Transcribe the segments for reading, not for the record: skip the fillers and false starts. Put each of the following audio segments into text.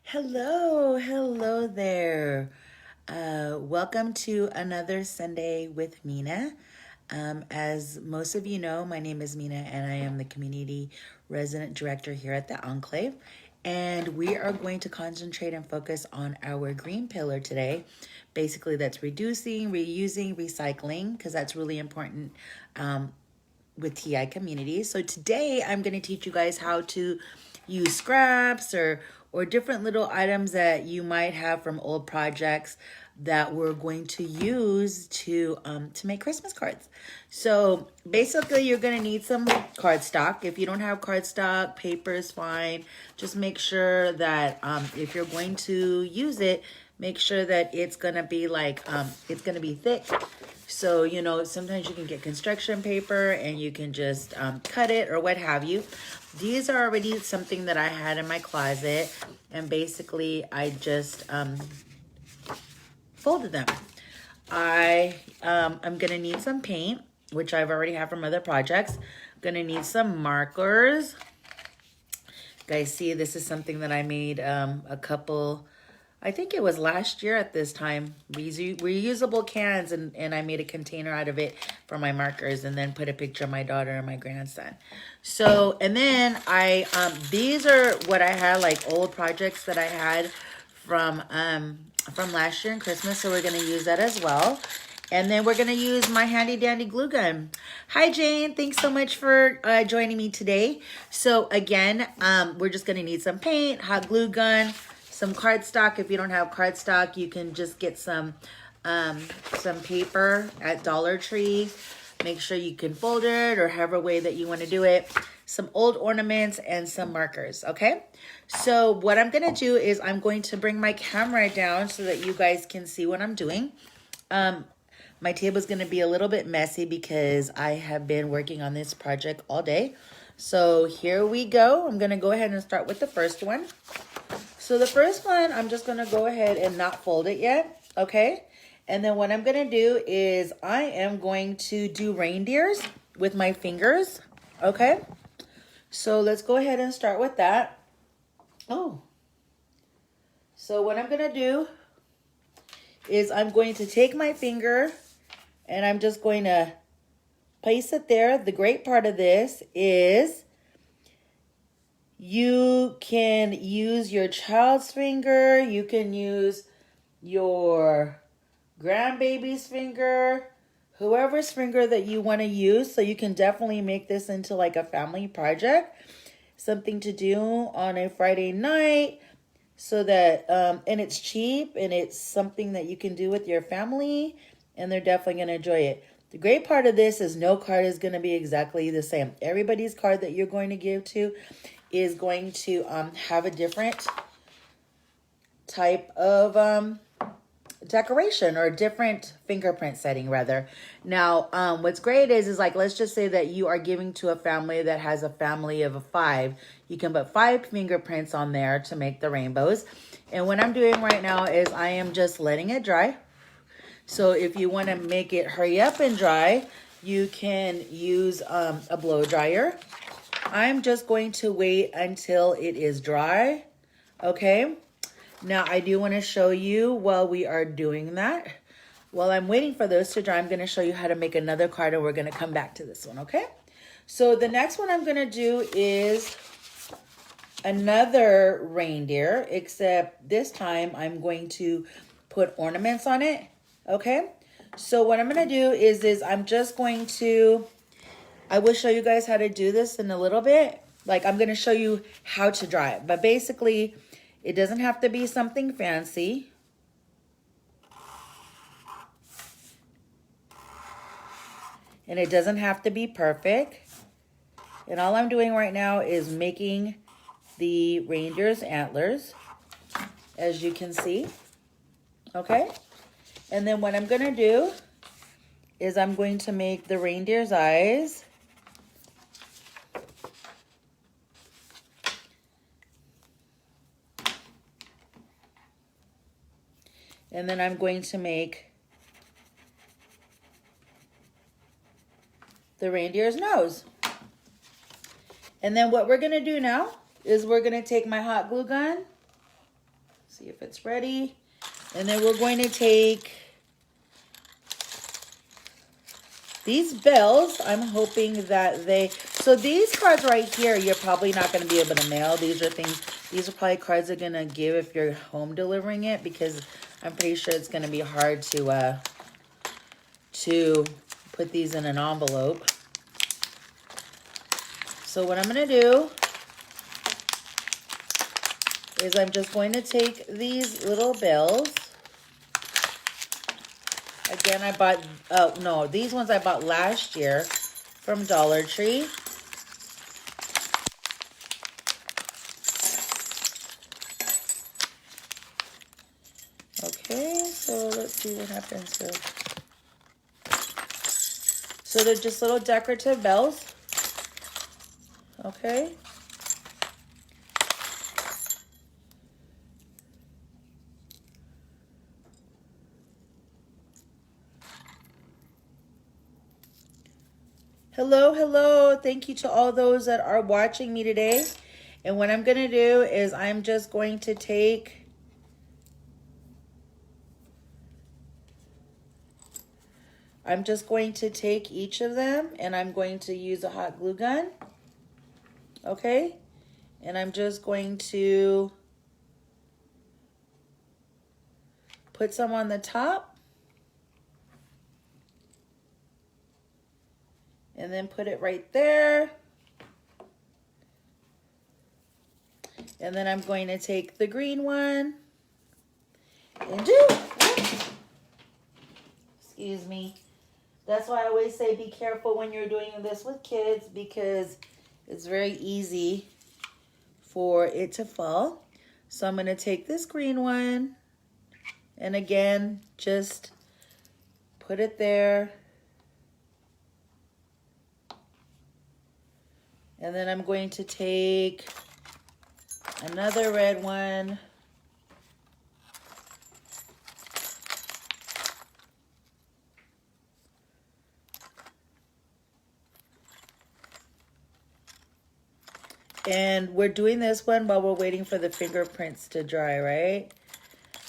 Hello there. Welcome to another Sunday with Mina. As most of you know, my name is Mina and I am the Community Resident Director here at the Enclave. And we are going to concentrate and focus on our green pillar today. Basically, that's reducing, reusing, recycling, because that's really important with TI communities. So today I'm going to teach you guys how to use scraps or different little items that you might have from old projects that we're going to use to make Christmas cards. So basically you're going to need some cardstock. If you don't have cardstock, paper is fine. Just make sure that if you're going to use it, make sure that it's going to be like it's going to be thick. So, you know, sometimes you can get construction paper and you can just cut it or what have you. These are already something that I had in my closet, and basically I just folded them. I'm gonna need some paint, which I've already had from other projects. I'm gonna need some markers. Guys, see, this is something that I made I think it was last year at this time. Reusable cans, and I made a container out of it for my markers, and then put a picture of my daughter and my grandson. So, and then these are what I had, like old projects that I had from last year and Christmas. So we're gonna use that as well. And then we're gonna use my handy dandy glue gun. Hi Jane, thanks so much for joining me today. So again, we're just gonna need some paint, hot glue gun, some cardstock. If you don't have cardstock, you can just get some paper at Dollar Tree. Make sure you can fold it or however way that you want to do it. Some old ornaments and some markers, okay? So what I'm going to do is I'm going to bring my camera down so that you guys can see what I'm doing. My table is going to be a little bit messy because I have been working on this project all day. So here we go. I'm going to go ahead and start with the first one. So the first one, I'm just going to go ahead and not fold it yet, okay? And then what I'm going to do is I am going to do reindeers with my fingers, okay? So let's go ahead and start with that. Oh. So what I'm going to do is I'm going to take my finger and I'm just going to place it there. The great part of this is you can use your child's finger. You can use your grandbaby's finger, whoever's finger that you want to use. So you can definitely make this into like a family project, something to do on a Friday night, so that and it's cheap and it's something that you can do with your family, and they're definitely going to enjoy it. The great part of this is no card is going to be exactly the same. Everybody's card that you're going to give to is going to have a different type of decoration, or different fingerprint setting rather. Now, what's great is like, let's just say that you are giving to a family that has a family of 5. You can put 5 fingerprints on there to make the rainbows. And what I'm doing right now is I am just letting it dry. So if you want to make it hurry up and dry, you can use a blow dryer. I'm just going to wait until it is dry, okay? Now, I do want to show you while we are doing that. While I'm waiting for those to dry, I'm going to show you how to make another card, and we're going to come back to this one, okay? So the next one I'm going to do is another reindeer, except this time I'm going to put ornaments on it, okay? So what I'm going to do is I'm just going to, I will show you guys how to do this in a little bit. Like, I'm going to show you how to dry it. But basically, it doesn't have to be something fancy. And it doesn't have to be perfect. And all I'm doing right now is making the reindeer's antlers, as you can see. Okay? And then what I'm going to do is I'm going to make the reindeer's eyes. And then I'm going to make the reindeer's nose. And then what we're going to do now is we're going to take my hot glue gun See if it's ready. And then we're going to take these bells. I'm hoping that so these cards right here, you're probably not going to be able to mail. These are probably cards they're going to give if you're home delivering it, because I'm pretty sure it's going to be hard to put these in an envelope. So what I'm going to do is I'm just going to take these little bells. Again, I bought, no, these ones I bought last year from Dollar Tree. Okay, so let's see what happens here. So they're just little decorative bells. Okay. Hello, hello. Thank you to all those that are watching me today. And what I'm going to do is I'm just going to take each of them and I'm going to use a hot glue gun. Okay? And I'm just going to put some on the top. And then put it right there. And then I'm going to take the green one and excuse me. That's why I always say be careful when you're doing this with kids, because it's very easy for it to fall. So I'm going to take this green one and again, just put it there. And then I'm going to take another red one. And we're doing this one while we're waiting for the fingerprints to dry, right?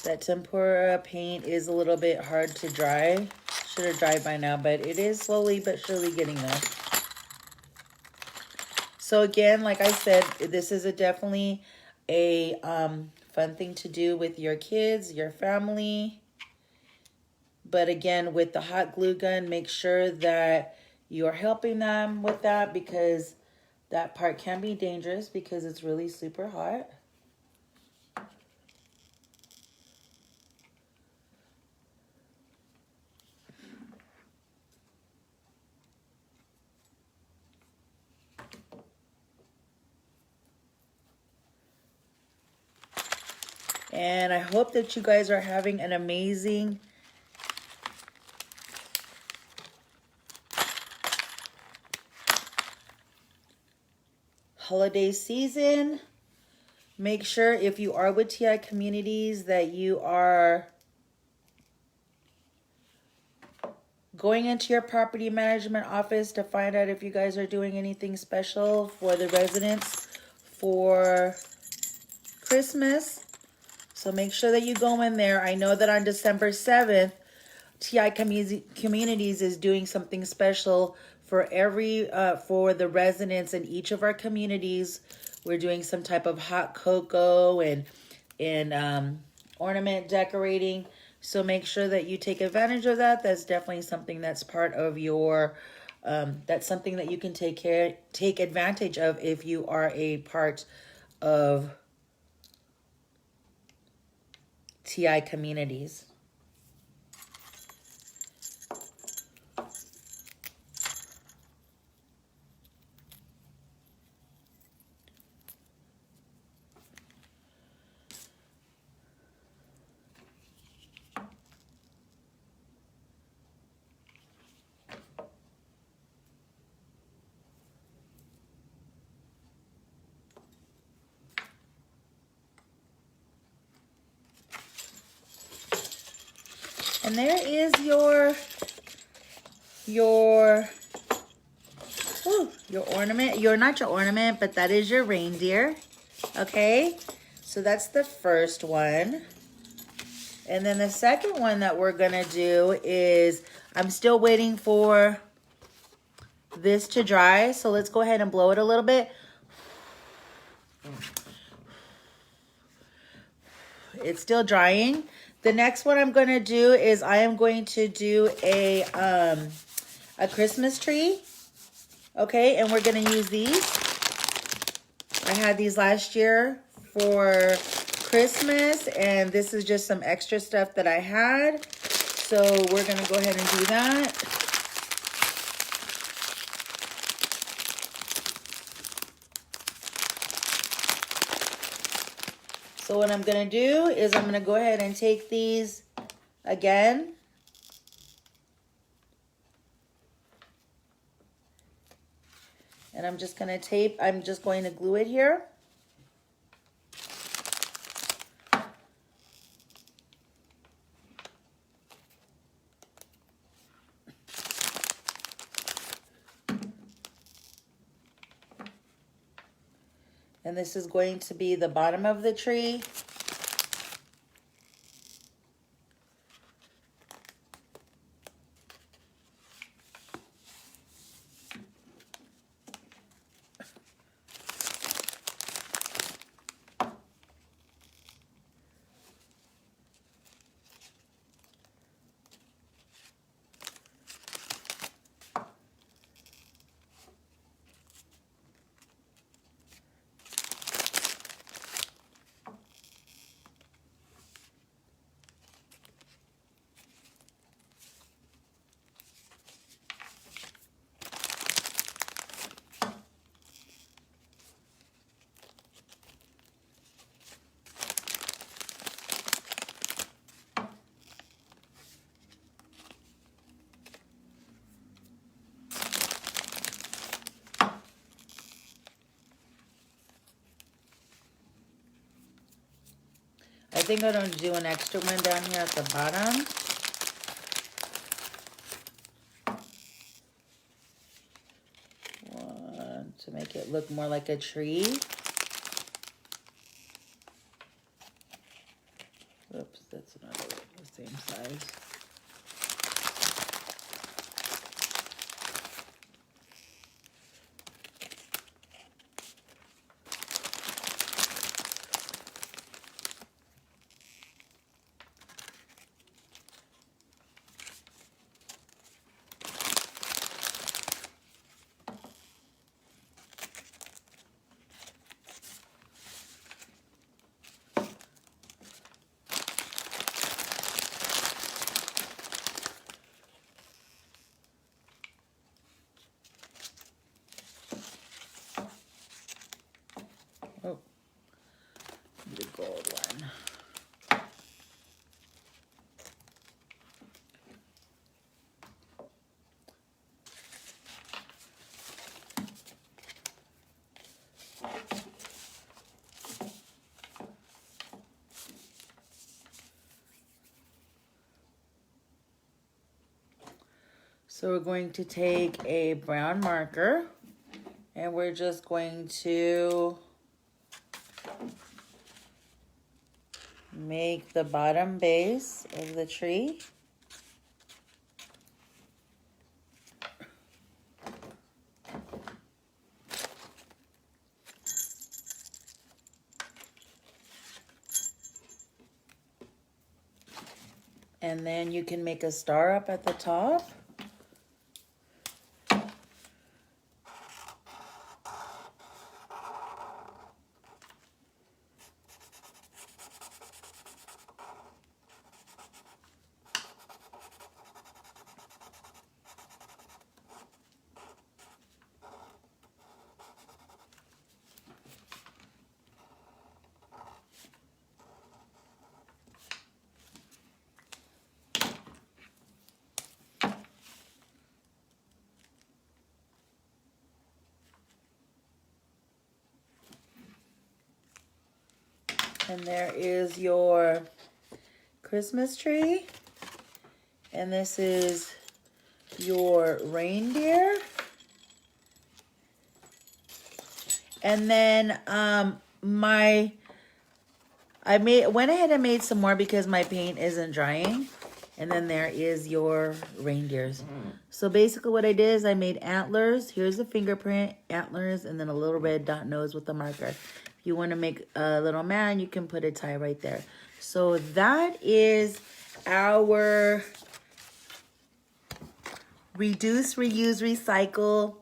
That tempera paint is a little bit hard to dry. Should have dried by now, but it is slowly but surely getting there. So again, like I said, this is definitely a fun thing to do with your kids, your family. But again, with the hot glue gun, make sure that you're helping them with that, because that part can be dangerous because it's really super hot. And I hope that you guys are having an amazing holiday season. Make sure if you are with TI Communities that you are going into your property management office to find out if you guys are doing anything special for the residents for Christmas. So make sure that you go in there. I know that on December 7th, TI Communities is doing something special for for the residents in each of our communities. We're doing some type of hot cocoa and ornament decorating. So make sure that you take advantage of that. That's definitely something that's part of your, that's something that you can take advantage of if you are a part of TI Communities. And there is your ornament. You're not your ornament, but that is your reindeer. Okay? So that's the first one. And then the second one that we're gonna do is, I'm still waiting for this to dry. So let's go ahead and blow it a little bit. It's still drying. The next one I'm gonna do is I am going to do a Christmas tree. Okay, and we're gonna use these. I had these last year for Christmas, and this is just some extra stuff that I had. So we're gonna go ahead and do that. So what I'm gonna do is I'm gonna go ahead and take these again. And I'm just going to glue it here. And this is going to be the bottom of the tree. I think I'm going to do an extra one down here at the bottom. One to make it look more like a tree. Oops, that's another one, the same size. Oh, the gold one. So we're going to take a brown marker and we're just going to make the bottom base of the tree. And then you can make a star up at the top. And there is your Christmas tree. And this is your reindeer. And then my I went ahead and made some more because my paint isn't drying. And then there is your reindeers. So basically what I did is I made antlers. Here's the fingerprint, antlers, and then a little red dot nose with a marker. If you want to make a little man, you can put a tie right there. So that is our reduce, reuse, recycle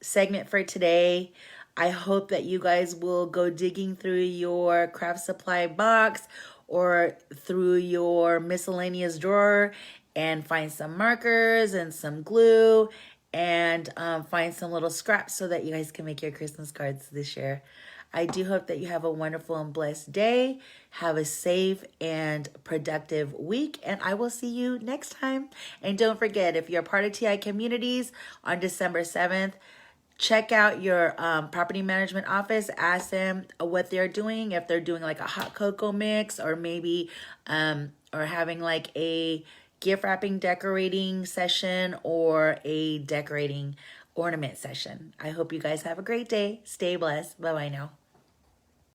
segment for today. I hope that you guys will go digging through your craft supply box or through your miscellaneous drawer and find some markers and some glue and find some little scraps so that you guys can make your Christmas cards this year. I do hope that you have a wonderful and blessed day. Have a safe and productive week, and I will see you next time. And don't forget, if you're part of TI Communities on December 7th, check out your property management office. Ask them what they're doing, if they're doing like a hot cocoa mix or maybe or having like a gift wrapping decorating session or a decorating ornament session. I hope you guys have a great day. Stay blessed. Bye-bye now.